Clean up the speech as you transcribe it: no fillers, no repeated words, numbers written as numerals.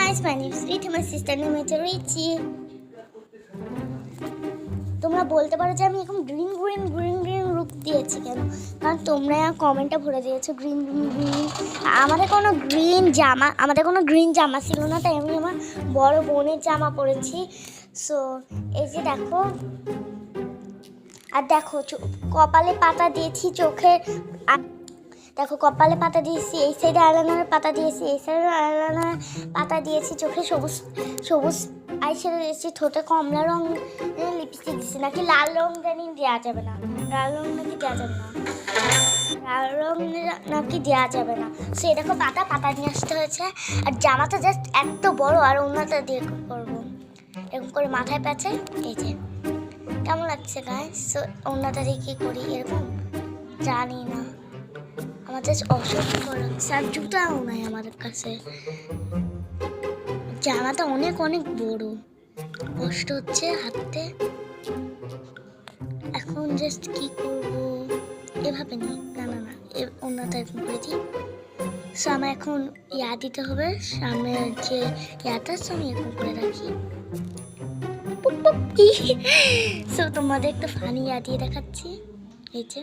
guys, my name is Riti, my sister name is Richie. তোমরা বলতে পারো যে আমি এখন green green green green look দিয়েছি কেন, কারণ তোমরা কমেন্টে ভরে দিয়েছো গ্রিন গ্রিন গ্রিন। আমাদের কোনো গ্রিন জামা ছিল না, তাই আমি আমার বড় বোনের জামা পরেছি। সো এই যে দেখো, আর দেখো কপালে পাতা দিয়েছি, চোখে দেখো কপালে পাতা দিয়েছি, এই সাইডে আইলাইনার পাতা দিয়েছি, এই সাইডে আইলাইনার পাতা দিয়েছি, চোখে সবুজ সবুজ আইশ্যাডো দিয়েছি, ঠোঁটে কমলা রং লিপস্টিক দিয়েছি। নাকি লাল রং জানি দেওয়া যাবে না, লাল রং নাকি দেওয়া যাবে না, লাল রং নাকি দেওয়া যাবে না। সে দেখো পাতা নিয়ে আসতে হয়েছে। আর জামাটা জাস্ট এত বড়, আর অন্যটা দিয়ে করবো এরকম করে মাথায় প্যাঁচে। এই যে কেমন লাগছে গাইস? সো অন্যটা দিয়ে কী করি এরকম জানি না, আমার জাস্ট অসহ্য লাগছে। আর জুতাও নাই আমাদের কাছে, জামাটা অনেক অনেক বড়, কষ্ট হচ্ছে হাঁটতে। এখন জাস্ট কি করব, এভাবে নি, না না না, অন্যটা এরকম করে দিই। সো আমার এখন ইয়া দিতে হবে, সামনের যে ইয়াটা আমি এরকম করে রাখি। সো তোমাদের একটা ফানি ইয়া দিয়ে দেখাচ্ছি। এই যে